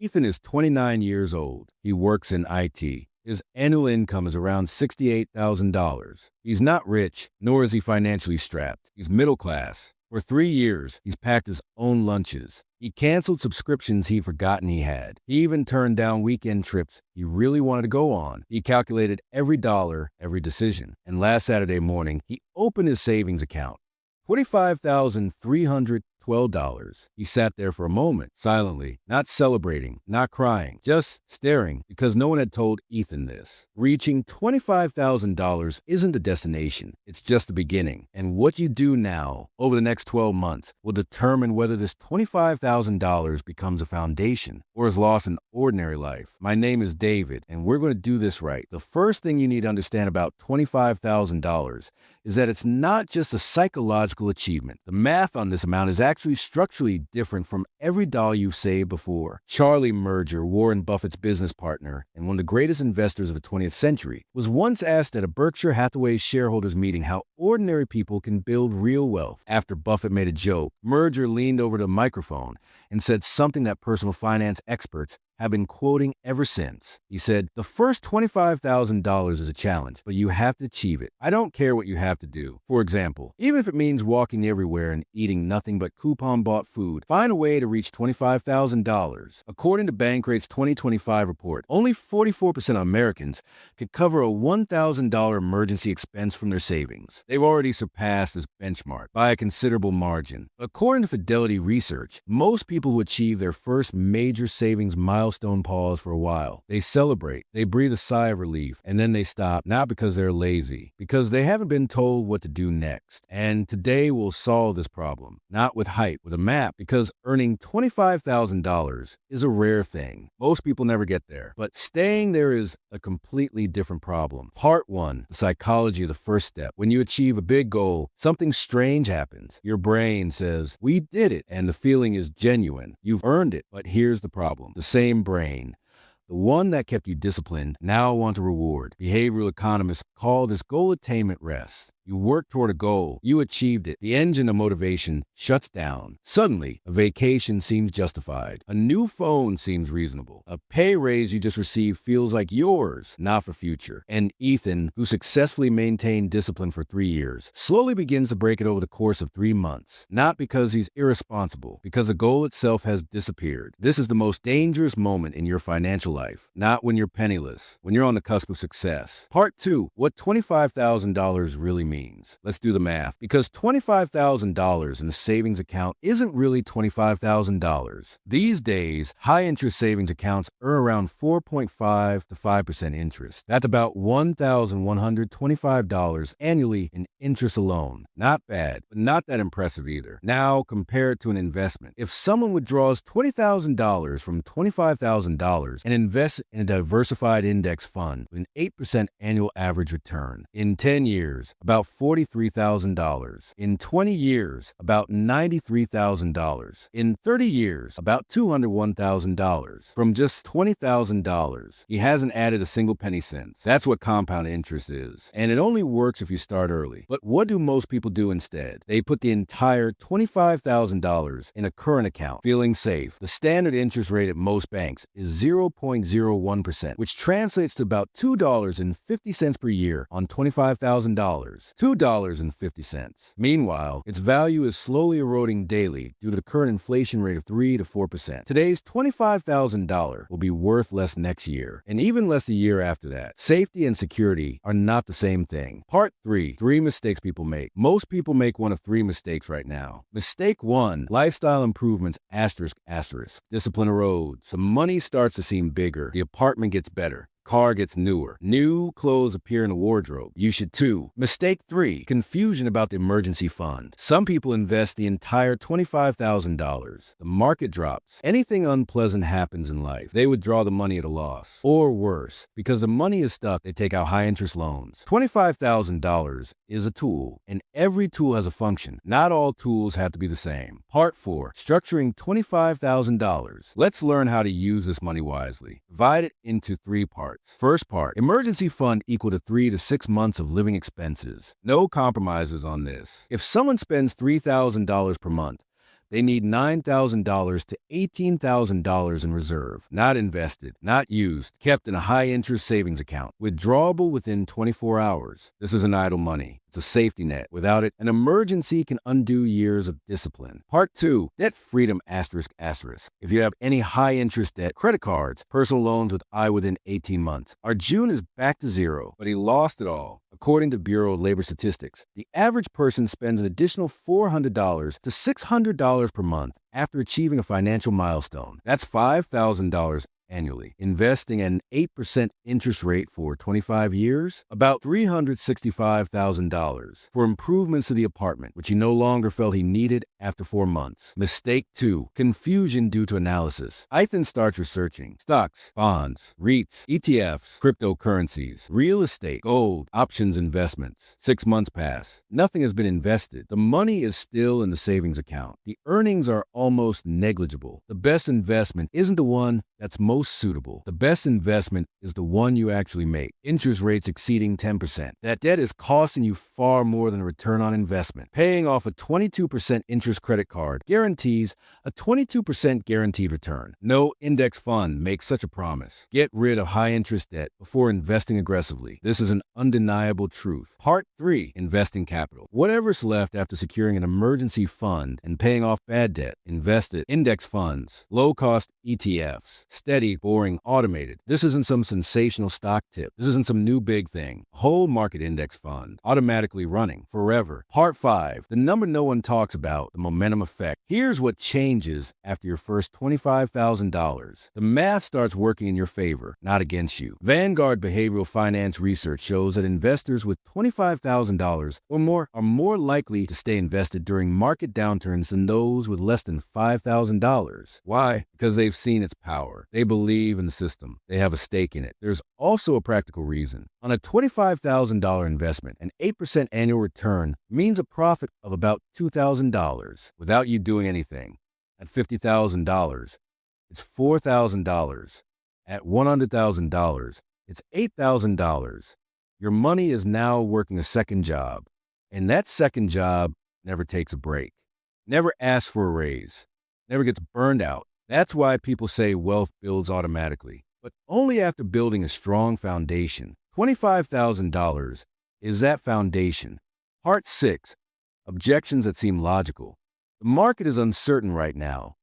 Ethan is 29 years old. He works in IT. His annual income is around $68,000. He's not rich, nor is he financially strapped. He's middle class. For 3 years, he's packed his own lunches. He canceled subscriptions he'd forgotten he had. He even turned down weekend trips he really wanted to go on. He calculated every dollar, every decision. And last Saturday morning, he opened his savings account. $25,312. He sat there for a moment, silently, not celebrating, not crying, just staring, because no one had told Ethan this. Reaching $25,000 isn't the destination, it's just the beginning. And what you do now, over the next 12 months, will determine whether this $25,000 becomes a foundation or is lost in ordinary life. My name is David, and we're going to do this right. The first thing you need to understand about $25,000 is that it's not just a psychological achievement. The math on this amount is actually structurally different from every dollar you've saved before. Charlie Munger, Warren Buffett's business partner and one of the greatest investors of the 20th century, was once asked at a Berkshire Hathaway shareholders meeting how ordinary people can build real wealth. After Buffett made a joke, Munger leaned over the microphone and said something that personal finance experts have been quoting ever since. He said, "The first $25,000 is a challenge, but you have to achieve it. I don't care what you have to do. For example, even if it means walking everywhere and eating nothing but coupon-bought food, find a way to reach $25,000. According to Bankrate's 2025 report, only 44% of Americans could cover a $1,000 emergency expense from their savings. They've already surpassed this benchmark by a considerable margin. According to Fidelity Research, most people who achieve their first major savings milestone pause for a while. They celebrate, they breathe a sigh of relief, and then they stop, not because they're lazy, because they haven't been told what to do next. And today we'll solve this problem, not with hype, with a map, because earning $25,000 is a rare thing. Most people never get there, but staying there is a completely different problem. Part 1, the psychology of the first step. When you achieve a big goal, something strange happens. Your brain says, "We did it," and the feeling is genuine. You've earned it, but here's the problem. The same brain, the one that kept you disciplined, now want a reward. Behavioral economists call this goal attainment rest. You work toward a goal, you achieved it. The engine of motivation shuts down. Suddenly, a vacation seems justified. A new phone seems reasonable. A pay raise you just received feels like yours, not for future. And Ethan, who successfully maintained discipline for 3 years, slowly begins to break it over the course of 3 months. Not because he's irresponsible, because the goal itself has disappeared. This is the most dangerous moment in your financial life. Not when you're penniless, when you're on the cusp of success. Part 2, what $25,000 really means. Let's do the math. Because $25,000 in the savings account isn't really $25,000. These days, high-interest savings accounts earn around 4.5 to 5% interest. That's about $1,125 annually in interest alone. Not bad, but not that impressive either. Now, compare it to an investment. If someone withdraws $20,000 from $25,000 and invests in a diversified index fund with an 8% annual average return, in 10 years, about $43,000. In 20 years, about $93,000. In 30 years, about $201,000. From just $20,000, he hasn't added a single penny since. That's what compound interest is. And it only works if you start early. But what do most people do instead? They put the entire $25,000 in a current account, feeling safe. The standard interest rate at most banks is 0.01%, which translates to about $2.50 per year on $25,000. $2.50. Meanwhile, its value is slowly eroding daily due to the current inflation rate of 3 to 4%. Today's $25,000 will be worth less next year, and even less the year after that. Safety and security are not the same thing. Part 3, 3 mistakes people make. Most people make one of 3 mistakes right now. Mistake 1, lifestyle improvements, asterisk, asterisk. Discipline erodes. Some money starts to seem bigger. The apartment gets better. Car gets newer. New clothes appear in the wardrobe. You should too. Mistake 3, confusion about the emergency fund. Some people invest the entire $25,000. The market drops. Anything unpleasant happens in life. They withdraw the money at a loss. Or worse, because the money is stuck, they take out high interest loans. $25,000 is a tool, and every tool has a function. Not all tools have to be the same. Part 4, structuring $25,000. Let's learn how to use this money wisely. Divide it into 3 parts. First part, emergency fund equal to 3 to 6 months of living expenses. No compromises on this. If someone spends $3,000 per month, They need $9,000 to $18,000 in reserve, not invested, not used, kept in a high-interest savings account, withdrawable within 24 hours. This isn't idle money. It's a safety net. Without it, an emergency can undo years of discipline. Part 2, debt freedom asterisk asterisk. If you have any high interest debt, credit cards, personal loans with I within 18 months. Our June is back to zero, but he lost it all. According to Bureau of Labor Statistics, the average person spends an additional $400 to $600 per month after achieving a financial milestone. That's $5,000 annually. Investing at an 8% interest rate for 25 years, about $365,000 for improvements to the apartment, which he no longer felt he needed after 4 months. Mistake 2, confusion due to analysis. Ethan starts researching stocks, bonds, REITs, ETFs, cryptocurrencies, real estate, gold, options investments. 6 months pass. Nothing has been invested. The money is still in the savings account. The earnings are almost negligible. The best investment isn't the one that's most suitable. The best investment is the one you actually make. Interest rates exceeding 10%. That debt is costing you far more than a return on investment. Paying off a 22% interest credit card guarantees a 22% guaranteed return. No index fund makes such a promise. Get rid of high interest debt before investing aggressively. This is an undeniable truth. Part 3, investing capital. Whatever's left after securing an emergency fund and paying off bad debt, invested index funds, low-cost ETFs, steady, boring, automated. This isn't some sensational stock tip. This isn't some new big thing. Whole market index fund, automatically running forever. Part 5, the number no one talks about, the momentum effect. Here's what changes after your first $25,000. The math starts working in your favor, not against you. Vanguard Behavioral Finance research shows that investors with $25,000 or more are more likely to stay invested during market downturns than those with less than $5,000. Why? Because they've seen its power. They believe in the system. They have a stake in it. There's also a practical reason. On a $25,000 investment, an 8% annual return means a profit of about $2,000 without you doing anything. At $50,000, it's $4,000. At $100,000, it's $8,000. Your money is now working a second job, and that second job never takes a break, never asks for a raise, never gets burned out. That's why people say wealth builds automatically, but only after building a strong foundation. $25,000 is that foundation. Part 6, objections that seem logical. The market is uncertain right now.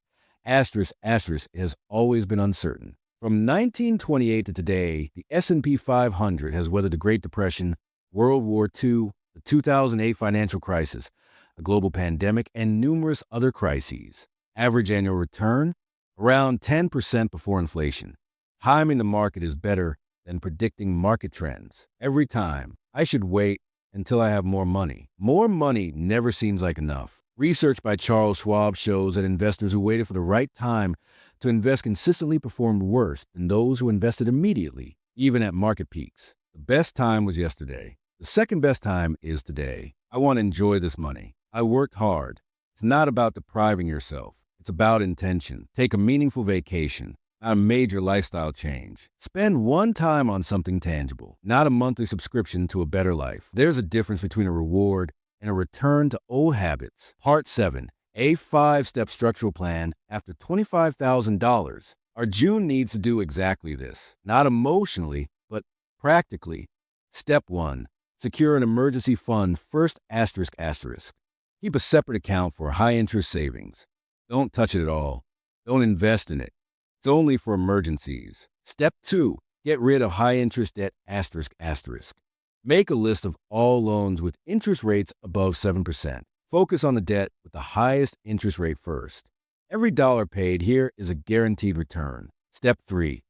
Asterisk, asterisk, it has always been uncertain. From 1928 to today, the S&P 500 has weathered the Great Depression, World War II, the 2008 financial crisis, a global pandemic, and numerous other crises. Average annual return? Around 10% before inflation. Timing the market is better than predicting market trends. Every time, I should wait until I have more money. More money never seems like enough. Research by Charles Schwab shows that investors who waited for the right time to invest consistently performed worse than those who invested immediately, even at market peaks. The best time was yesterday. The second best time is today. I want to enjoy this money. I worked hard. It's not about depriving yourself. It's about intention. Take a meaningful vacation, not a major lifestyle change. Spend one time on something tangible, not a monthly subscription to a better life. There's a difference between a reward and a return to old habits. Part 7, a 5-step structural plan after $25,000. Our June needs to do exactly this, not emotionally, but practically. Step 1, secure an emergency fund first asterisk asterisk. Keep a separate account for high-interest savings. Don't touch it at all. Don't invest in it. It's only for emergencies. Step 2, get rid of high-interest debt asterisk asterisk. Make a list of all loans with interest rates above 7%. Focus on the debt with the highest interest rate first. Every dollar paid here is a guaranteed return. Step 3,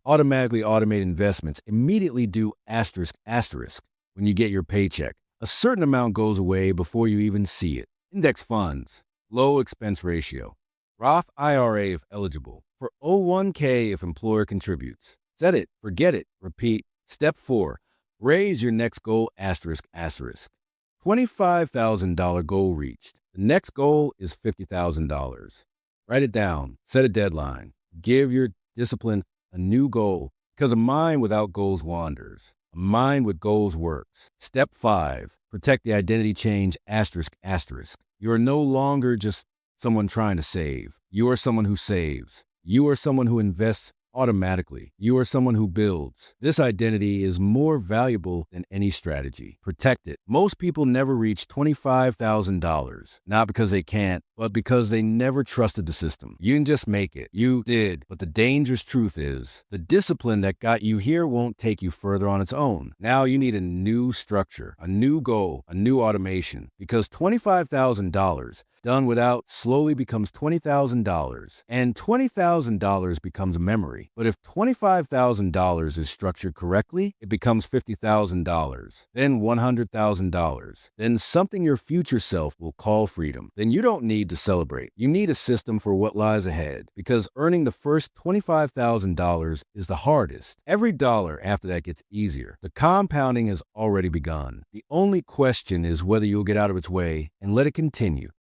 automatically automate investments immediately due asterisk asterisk. When you get your paycheck, a certain amount goes away before you even see it. Index funds, low expense ratio. Roth IRA if eligible. For 401k if employer contributes. Set it, forget it, repeat. Step 4, raise your next goal asterisk asterisk. $25,000 goal reached. The next goal is $50,000. Write it down. Set a deadline. Give your discipline a new goal because a mind without goals wanders. A mind with goals works. Step 5, protect the identity change asterisk asterisk. You are no longer just someone trying to save. You are someone who saves. You are someone who invests automatically. You are someone who builds. This identity is more valuable than any strategy. Protect it. Most people never reach $25,000, not because they can't, but because they never trusted the system. You can just make it. You did. But the dangerous truth is, the discipline that got you here won't take you further on its own. Now you need a new structure, a new goal, a new automation, because $25,000 done without slowly becomes $20,000, and $20,000 becomes a memory. But if $25,000 is structured correctly, it becomes $50,000, then $100,000, then something your future self will call freedom. Then you don't need to celebrate. You need a system for what lies ahead, because earning the first $25,000 is the hardest. Every dollar after that gets easier. The compounding has already begun. The only question is whether you'll get out of its way and let it continue.